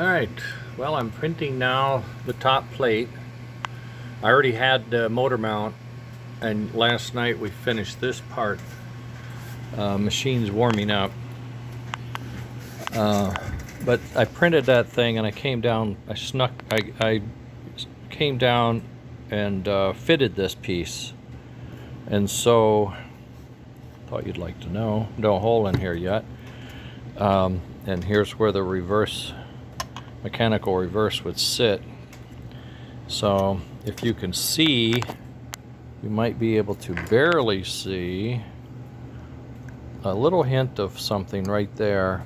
Alright, well, I'm printing now the top plate. I already had the motor mount, and last night we finished this part. Machine's warming up. But I printed that thing and I came down, I came down and fitted this piece. And so, thought you'd like to know, no hole in here yet. And here's where the mechanical reverse would sit. So if you can see, you might be able to barely see a little hint of something right there,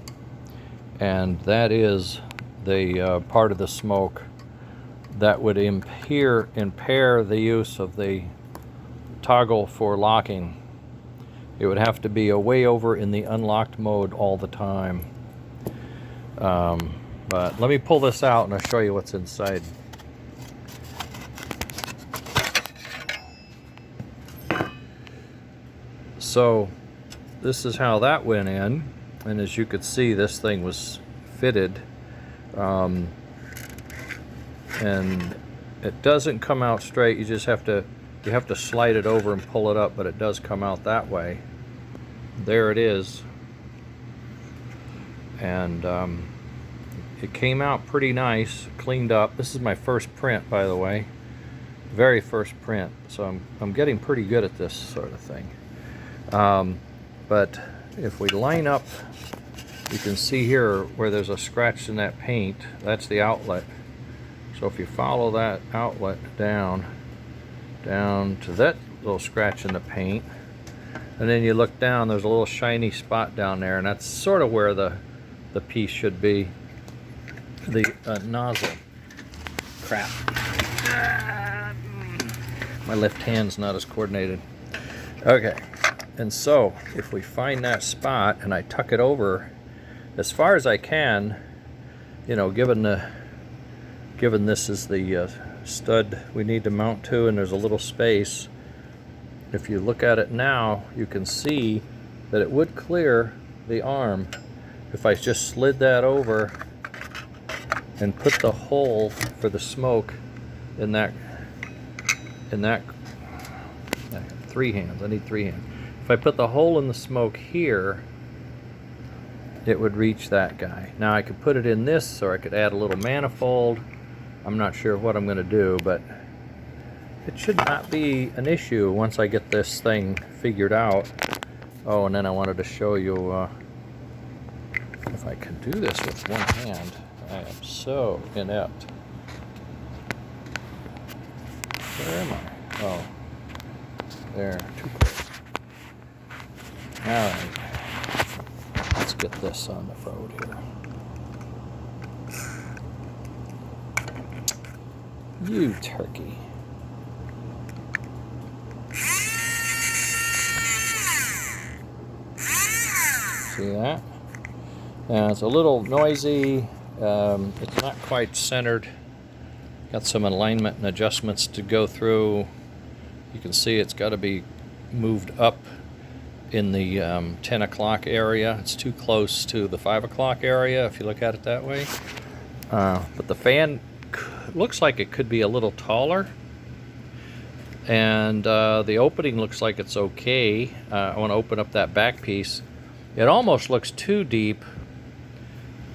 and that is the part of the smoke that would impair the use of the toggle for locking. It would have to be way over in the unlocked mode all the time. But let me pull this out and I'll show you what's inside. So this is how that went in, and as you could see, this thing was fitted, and it doesn't come out straight. You just have to slide it over and pull it up, but it does come out that way. There it is. And it came out pretty nice, cleaned up. This is my first print, by the way, very first print, so I'm getting pretty good at this sort of thing. But if we line up, you can see here where there's a scratch in that paint. That's the outlet. So if you follow that outlet down to that little scratch in the paint, and then you look down, there's a little shiny spot down there, and that's sort of where the piece should be. The nozzle. Crap. My left hand's not as coordinated. Okay, and so if we find that spot and I tuck it over as far as I can, you know, given this is the stud we need to mount to, and there's a little space. If you look at it now, you can see that it would clear the arm if I just slid that over and put the hole for the smoke in that three hands. I need three hands. If I put the hole in the smoke here, it would reach that guy. Now I could put it in this, or I could add a little manifold. I'm not sure what I'm going to do, but it should not be an issue once I get this thing figured out. Oh, and then I wanted to show you if I can do this with one hand. I am so inept. Where am I? Oh, there, too close. All right, let's get this on the road here. You turkey. See that? It's a little noisy. It's not quite centered. Got some alignment and adjustments to go through. You can see it's got to be moved up in the 10 o'clock area. It's too close to the 5 o'clock area if you look at it that way. But the fan looks like it could be a little taller. And the opening looks like it's okay. I want to open up that back piece. It almost looks too deep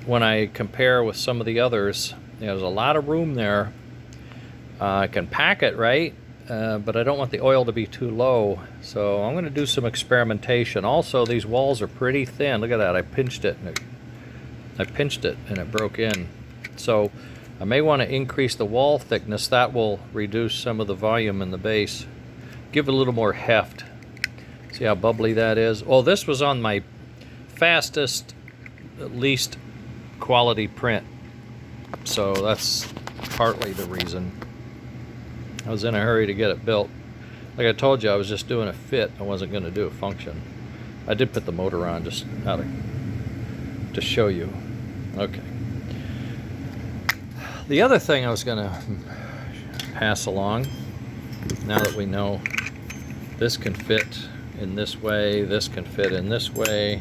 when I compare with some of the others. There's a lot of room there. I can pack it right, but I don't want the oil to be too low, so I'm going to do some experimentation. Also, these walls are pretty thin. Look at that. I pinched it and it broke in. So I may want to increase the wall thickness. That will reduce some of the volume in the base, give it a little more heft. See how bubbly that is? Well, this was on my fastest, least quality print, so that's partly the reason. I was in a hurry to get it built. Like I told you, I was just doing a fit. I wasn't going to do a function. I did put the motor on just to show you. Okay. The other thing I was going to pass along, now that we know this can fit in this way, this can fit in this way,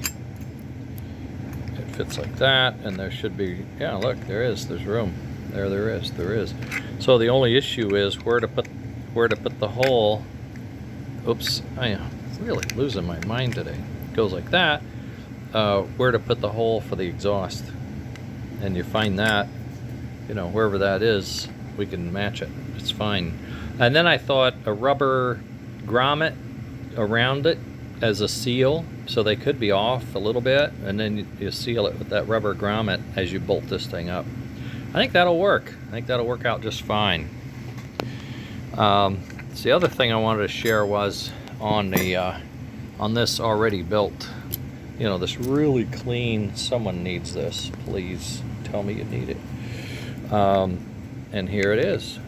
it fits like that, and there should be, yeah, look, there's room. There is. So the only issue is where to put the hole. Oops, I am really losing my mind today. It goes like that. Where to put the hole for the exhaust, and you find that, you know, wherever that is, we can match it. It's fine. And then I thought a rubber grommet around it as a seal, so they could be off a little bit, and then you seal it with that rubber grommet as you bolt this thing up. I think that'll work. I think that'll work out just fine. So the other thing I wanted to share was on this already built, you know, this really clean. Someone needs this. Please tell me you need it. And here it is.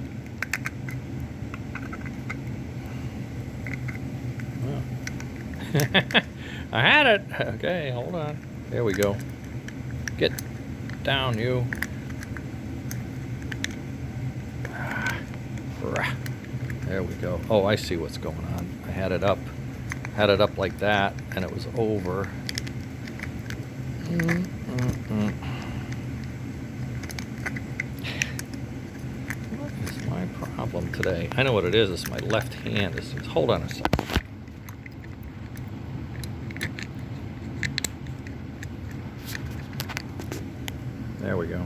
I had it. Okay, hold on. There we go. Get down, you. There we go. Oh, I see what's going on. I had it up like that, and it was over. What is my problem today? I know what it is. It's my left hand. Hold on a second. There we go.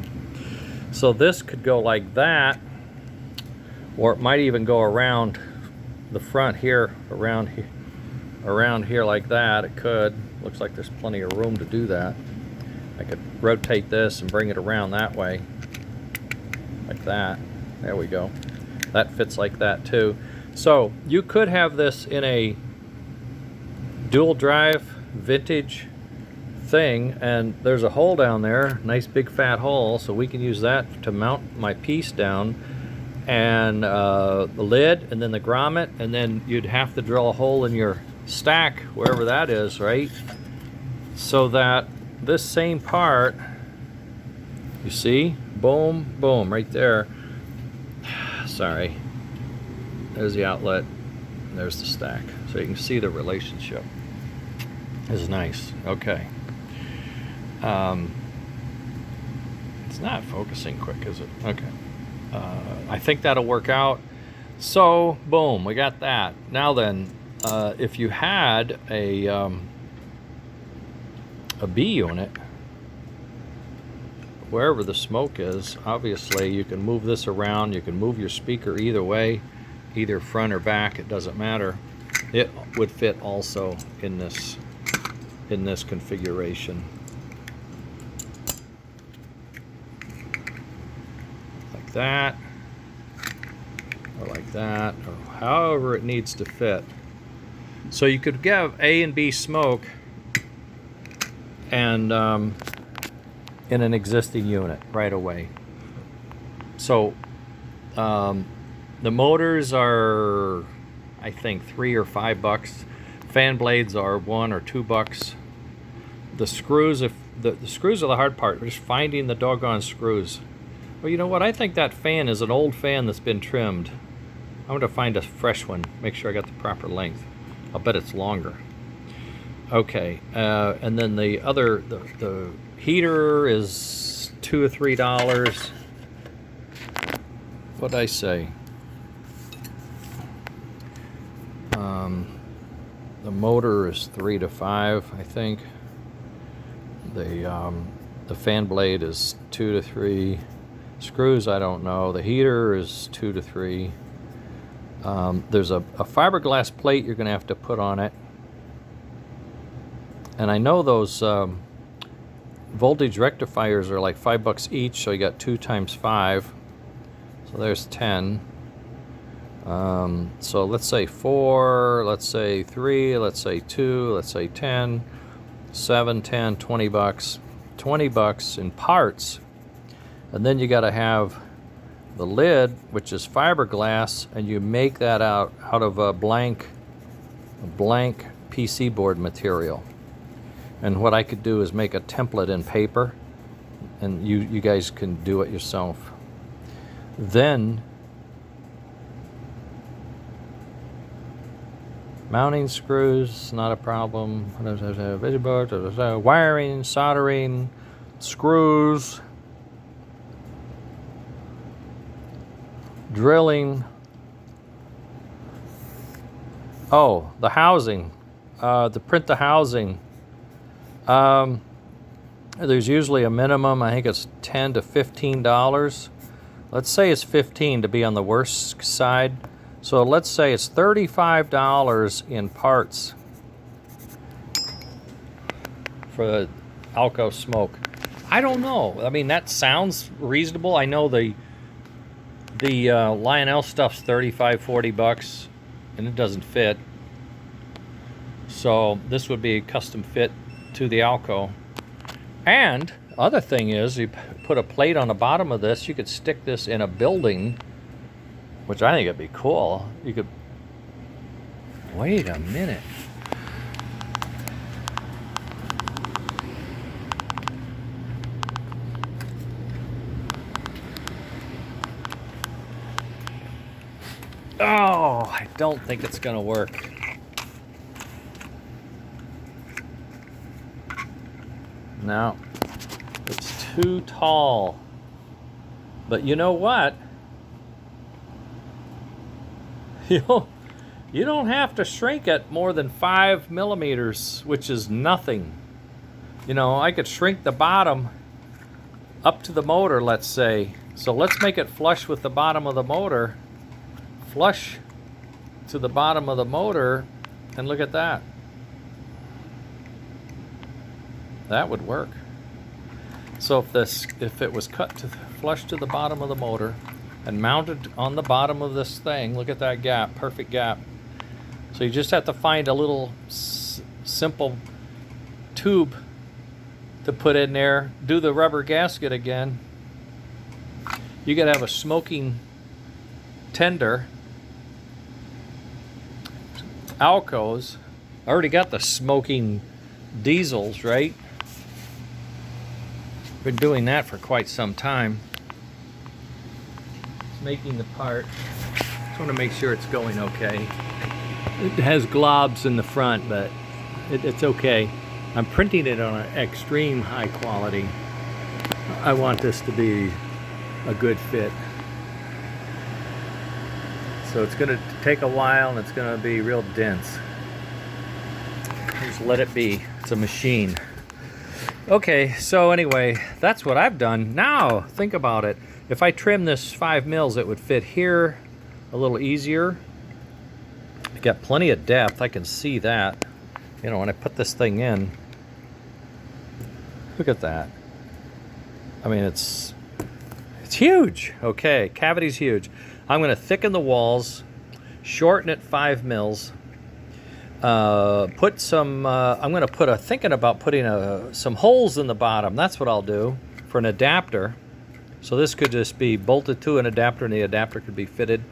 So this could go like that, or it might even go around the front here, around here like that. It could. Looks like there's plenty of room to do that. I could rotate this and bring it around that way, like that. There we go. That fits like that too. So you could have this in a dual drive vintage thing, and there's a hole down there, nice big fat hole, so we can use that to mount my piece down, and the lid, and then the grommet, and then you'd have to drill a hole in your stack wherever that is, right? So that this same part, you see, boom, boom, right there. Sorry, there's the outlet, and there's the stack, so you can see the relationship. This is nice. Okay. It's not focusing quick, is it? Okay. I think that'll work out. So, boom, we got that. Now then, if you had a B unit, wherever the smoke is, obviously you can move this around. You can move your speaker either way, either front or back. It doesn't matter. It would fit also in this configuration. Like that, or like that, or however it needs to fit. So you could have A and B smoke and in an existing unit right away. So the motors are, I think, $3 or $5. Fan blades are $1 or $2. The screws, if the screws are the hard part, just finding the doggone screws. Well, you know what? I think that fan is an old fan that's been trimmed. I'm going to find a fresh one, make sure I got the proper length. I'll bet it's longer. Okay, and then the other, the heater is $2 or $3. What'd I say? The motor is $3 to $5, I think. The fan blade is $2 to $3. Screws, I don't know. The heater is $2 to $3. There's a fiberglass plate you're going to have to put on it. And I know those voltage rectifiers are like $5 each, so you got 2 times 5. So there's 10. So let's say 4, let's say 3, let's say 2, let's say 10, 7, 10, $20. $20 in parts. And then you got to have the lid, which is fiberglass, and you make that out of a blank PC board material. And what I could do is make a template in paper, and you guys can do it yourself. Then mounting screws, not a problem. Wiring, soldering, screws, drilling. Oh, the housing, to print the housing. There's usually a minimum, I think it's $10 to $15. Let's say it's 15 to be on the worst side. So let's say it's $35 in parts for the Alco smoke. I don't know. I mean, that sounds reasonable. I know the Lionel stuff's $35-40 and it doesn't fit. So this would be a custom fit to the Alco. And other thing is, you put a plate on the bottom of this, you could stick this in a building, which I think would be cool. You could, wait a minute. Oh, I don't think it's gonna work. No, it's too tall. But you know what? You don't have to shrink it more than 5 millimeters, which is nothing. You know, I could shrink the bottom up to the motor, let's say. So let's make it flush with the bottom of the motor. Flush to the bottom of the motor, and look at that. That would work. So if it was cut to flush to the bottom of the motor and mounted on the bottom of this thing, look at that gap, perfect gap. So you just have to find a little simple tube to put in there, do the rubber gasket again. You gotta have a smoking tender. Alcos, I already got the smoking diesels, right? Been doing that for quite some time. It's making the part. Just want to make sure it's going okay. It has globs in the front, but it's okay. I'm printing it on an extreme high quality. I want this to be a good fit. So it's going to take a while and it's going to be real dense. Just let it be. It's a machine. Okay, so anyway, that's what I've done. Now, think about it. If I trim this 5 mils, it would fit here a little easier. I got plenty of depth. I can see that. You know, when I put this thing in, look at that. I mean, it's huge. Okay, cavity's huge. I'm going to thicken the walls, shorten it 5 mils. Put some, I'm going to put thinking about putting some holes in the bottom. That's what I'll do for an adapter. So this could just be bolted to an adapter and the adapter could be fitted.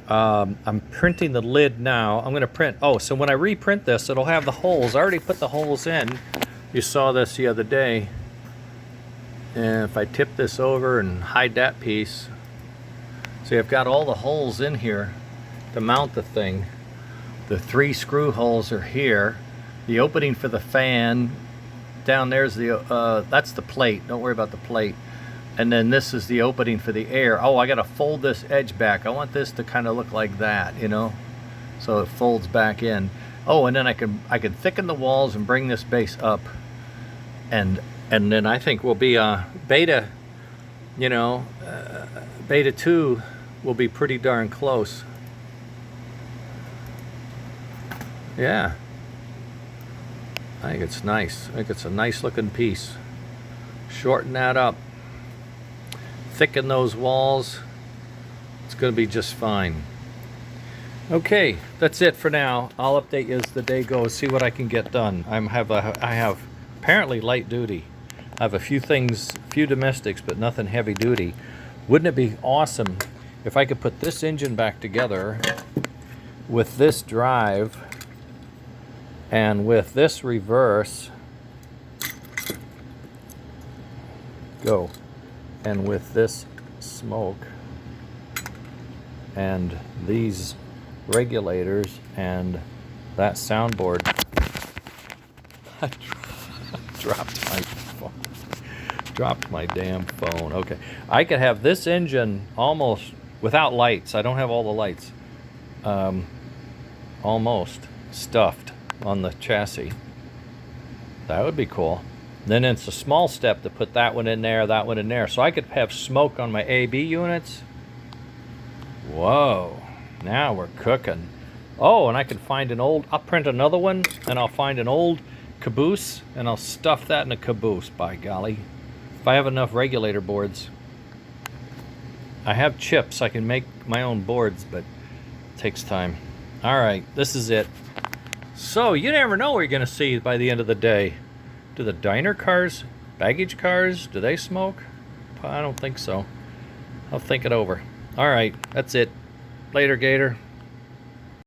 I'm printing the lid now. I'm going to print, oh, so when I reprint this, it'll have the holes. I already put the holes in. You saw this the other day. And if I tip this over and hide that piece, see, I've got all the holes in here to mount the thing. The 3 screw holes are here. The opening for the fan down there's the that's the plate. Don't worry about the plate. And then this is the opening for the air. Oh, I got to fold this edge back. I want this to kind of look like that, you know, so it folds back in. Oh, and then I can thicken the walls and bring this base up, and then I think we'll be beta, you know, beta 2 will be pretty darn close. Yeah, I think it's nice. I think it's a nice looking piece. Shorten that up, thicken those walls. It's going to be just fine. Okay, that's it for now. I'll update you as the day goes, see what I can get done. I have apparently light duty. I have a few things, few domestics, but nothing heavy duty. Wouldn't it be awesome if I could put this engine back together with this drive and with this reverse, go, and with this smoke and these regulators and that soundboard. I dropped my phone. Dropped my damn phone. Okay. I could have this engine almost without lights. I don't have all the lights. Almost stuffed on the chassis. That would be cool. Then it's a small step to put that one in there, that one in there. So I could have smoke on my AB units. Whoa. Now we're cooking. Oh, and I can find an old, I'll print another one, and I'll find an old caboose, and I'll stuff that in a caboose, by golly. If I have enough regulator boards. I have chips, I can make my own boards, but it takes time. All right, this is it. So, you never know what you're gonna see by the end of the day. Do the diner cars, baggage cars, do they smoke? I don't think so. I'll think it over. All right, that's it. Later, Gator.